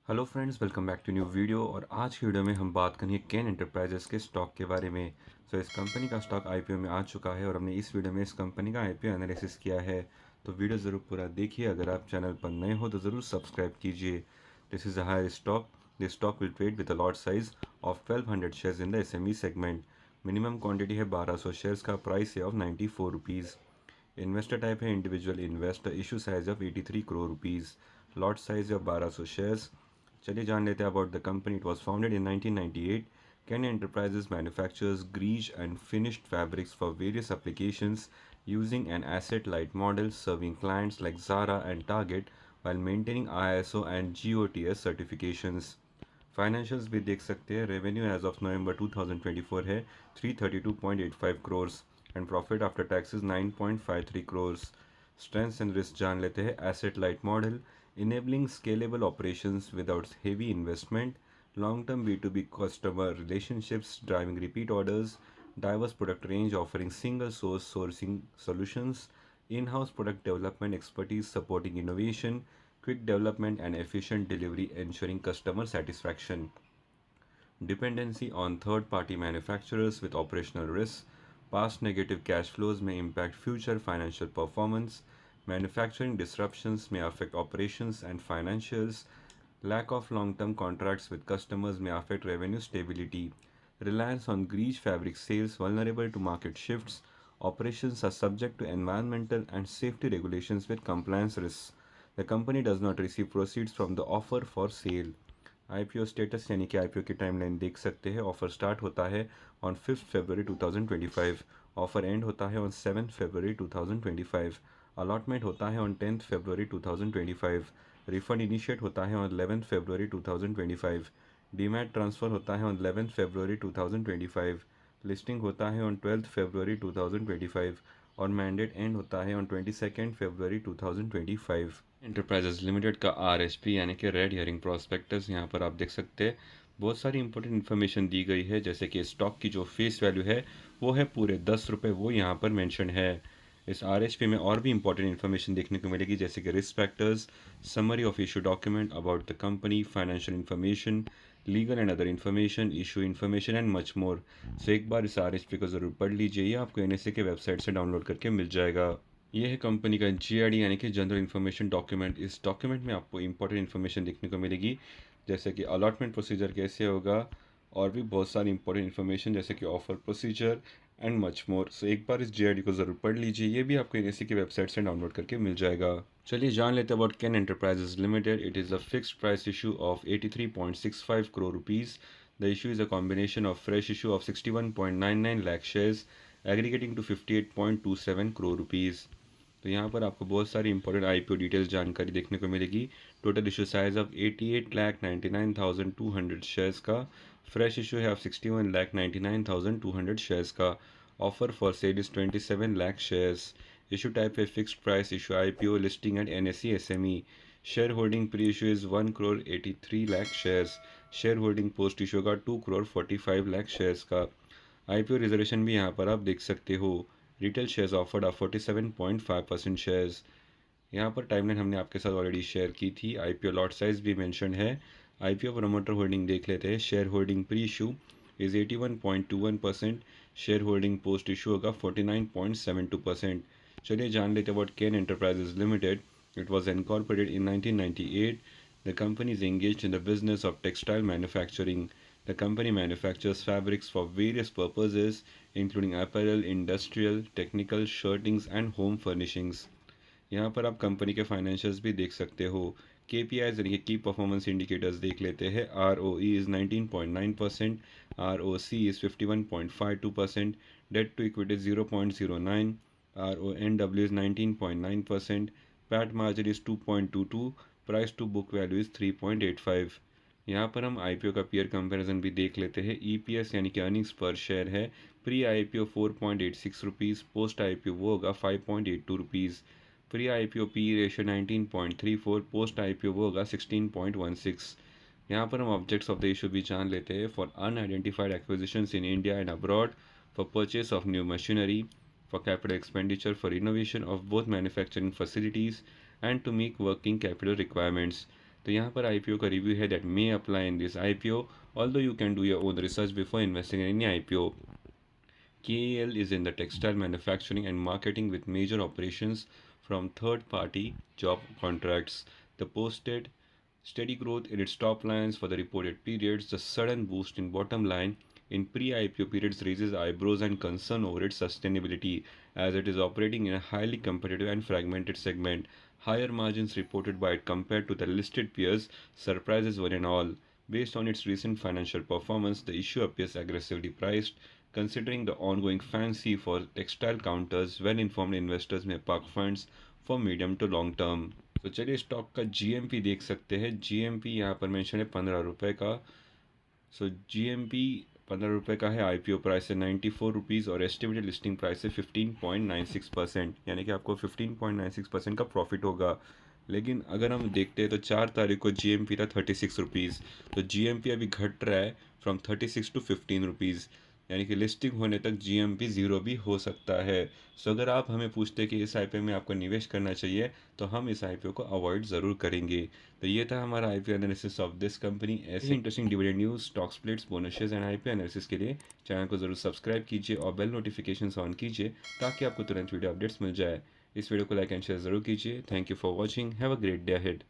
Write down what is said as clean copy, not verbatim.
Hello friends, welcome back to new video. और आज की वीडियो में हम बात करेंगे कैन एंटरप्राइजेस के स्टॉक के बारे में। इस कंपनी का स्टॉक आईपीओ में आ चुका है और हमने इस वीडियो में इस कंपनी का आईपीओ एनालिसिस किया है। तो वीडियो ज़रूर पूरा देखिए। अगर आप चैनल पर नए हो तो ज़रूर सब्सक्राइब कीजिए। This is a higher stock. This stock will trade with a lot size of 1200 shares in the SME segment. Minimum quantity है 1200 शेयर्स का। प्राइस है ऑफ 94 रुपीज़। इन्वेस्टर टाइप है individual investor. Issue size of 83 crore rupees. Lot size of 1200 shares. चलिए जान लेते हैं about the company. It was founded in 1998. Ken Enterprises manufactures grease and finished fabrics for various applications using an asset-light model serving clients like Zara and Target while maintaining ISO and GOTS certifications. Financials भी देख सकते हैं। Revenue as of November 2024 है 332.85 crores and profit after taxes 9.53 crores. Strengths and risk जान लेते हैं। Asset light model enabling scalable operations without heavy investment, long-term B2B customer relationships driving repeat orders, diverse product range offering single source sourcing solutions, in-house product development expertise supporting innovation, quick development and efficient delivery ensuring customer satisfaction. Dependency on third-party manufacturers with operational risks. Past negative cash flows may impact future financial performance. Manufacturing disruptions may affect operations and financials. Lack of long-term contracts with customers may affect revenue stability. Reliance on grease fabric sales vulnerable to market shifts. Operations are subject to environmental and safety regulations with compliance risks. The company does not receive proceeds from the offer for sale. IPO status यानी कि IPO की timeline देख सकते हैं। Offer start होता है on 5 February 2025। Offer and होता है ऑन 7 फरवरी 2025। अलॉटमेंट होता है ऑन 10 फरवरी 2025। रिफंड इनिशिएट होता है ऑन 11 फरवरी 2025। डीमैट ट्रांसफ़र होता है ऑन 11 फरवरी 2025। लिस्टिंग होता है ऑन 12 फरवरी 2025 और मैंडेट एंड होता है ऑन 22 फरवरी 2025। एंटरप्राइजेज लिमिटेड का आरएसपी यानी कि रेड हियरिंग प्रॉस्पेक्टस यहाँ पर आप देख सकते हैं। बहुत सारी इंपॉर्टेंट इन्फॉर्मेशन दी गई है, जैसे कि स्टॉक की जो फेस वैल्यू है वो है पूरे 10 रुपये, वो यहाँ पर मेंशन है। इस आरएसपी में और भी इंपॉर्टेंट इन्फॉर्मेशन देखने को मिलेगी, जैसे कि risk factors, summary of issue document about the company, financial information, legal and other information, issue information and much more. So एक बार इस आरएसपी को ज़रूर पढ़ लीजिए। ये आपको एनएसए के वेबसाइट से डाउनलोड करके मिल जाएगा। ये है कंपनी का जीआईडी यानी कि जनरल इन्फॉर्मेशन डॉक्यूमेंट। इस डॉक्यूमेंट में आपको इंपॉर्टेंट इन्फॉर्मेशन देखने को मिलेगी, जैसे कि अलॉटमेंट प्रोसीजर कैसे होगा और भी बहुत सारी इंपॉर्टेंट इन्फॉर्मेशन, जैसे कि offer procedure and much more. So एक बार इस जीआईडी को ज़रूर पढ़ लीजिए। ये भी आपको एनएससी की वेबसाइट से डाउनलोड करके मिल जाएगा। चलिए जान लेते हैं about Ken enterprises limited. It is a fixed price issue of 83.65 crore rupees. The issue is a combination of fresh issue of 61.99 lakh shares aggregating to 58.27 crore rupees. तो यहाँ पर आपको बहुत सारी इंपॉर्टेंट आईपीओ डिटेल्स जानकारी देखने को मिलेगी। Total issue size of 88,99,200 shares का। फ्रेश इशू है ऑफ 61,99,200 शेयर्स का। Offer for sale is 27 lakh shares. Issue type है fixed price issue IPO listing at NSE SME. Share holding pre issue is 1 crore 83 lakh shares. Share holding post issue का 2 crore 45 lakh shares का। IPO reservation भी यहाँ पर आप देख सकते हो। Retail shares offered are 47.5% shares. यहाँ पर टाइमलाइन हमने आपके साथ ऑलरेडी शेयर की थी। आईपीओ लॉट साइज भी मेंशन है। आईपीओ प्रमोटर होल्डिंग देख लेते हैं। Share holding pre issue is 81.21%। Share holding post issue होगा 49.72%। चलिए जान लेते हैं about Ken enterprises limited. It was incorporated in 1998. The company is engaged in the business of textile manufacturing. The company manufactures fabrics for various purposes, including apparel, industrial, technical, shirtings and home furnishings. यहाँ पर आप company के financials भी देख सकते हो। KPIs यानी कि की परफॉर्मेंस इंडिकेटर्स देख लेते हैं। ROE is 19.9%, ROC is 51.52%, debt to equity 0.09, RONW is 19.9%, PAT margin is 2.22, price to book value is 3.85। यहाँ पर हम आईपीओ का पीयर कंपैरिजन भी देख लेते हैं। ईपीएस यानी कि अर्निंग्स पर शेयर है pre IPO 4.86 rupees, post IPO वो होगा 5.82 rupees. Pre IPO P ratio 19.34, post IPO वो होगा 16.16। यहाँ पर हम ऑब्जेक्ट्स ऑफ द इशू भी जान लेते हैं। For unidentified acquisitions in India and abroad, for purchase of new machinery, for capital expenditure, for innovation of both manufacturing facilities and to meet working capital requirements. तो यहाँ पर IPO का review है that may apply in this IPO although you can do your own research before investing in any IPO. KAL is in the textile manufacturing and marketing with major operations from third-party job contracts. The posted steady growth in its top lines for the reported periods. The sudden boost in bottom line in pre-IPO periods raises eyebrows and concern over its sustainability as it is operating in a highly competitive and fragmented segment. Higher margins reported by it compared to the listed peers surprises one and all. Based on its recent financial performance, the issue appears aggressively priced. Considering the ongoing fancy for textile counters, well-informed investors may park funds for medium to long term. तो चलिए stock का GMP देख सकते हैं. GMP यहाँ पर mention है 15 रुपये का. सो जीएमपी 15 रुपये का है. आईपीओ प्राइस है 94 रुपीज़ और एस्टिमेटेड लिस्टिंग प्राइस है 15.96%, यानी कि आपको 15.96% का प्रॉफिट होगा. लेकिन अगर हम देखते हैं तो 4 तारीख को जीएमपी था 36 रुपीज़. तो जीएमपी अभी घट रहा है फ्रॉम 36 टू 15 रुपीज़, यानी कि लिस्टिंग होने तक जीएमपी ज़ीरो भी हो सकता है. सो अगर आप हमें पूछते कि इस आईपीओ में आपको निवेश करना चाहिए तो हम इस आईपीओ को अवॉइड ज़रूर करेंगे. तो ये था हमारा IPO analysis of this company. ऐसे interesting dividend news, stock splits, bonuses and IPO analysis के लिए चैनल को ज़रूर सब्सक्राइब कीजिए और बेल नोटिफिकेशन ऑन कीजिए ताकि आपको तुरंत वीडियो अपडेट्स मिल जाए. इस वीडियो को लाइक एंड शेयर ज़रूर कीजिए. Thank you for watching. Have a great day ahead.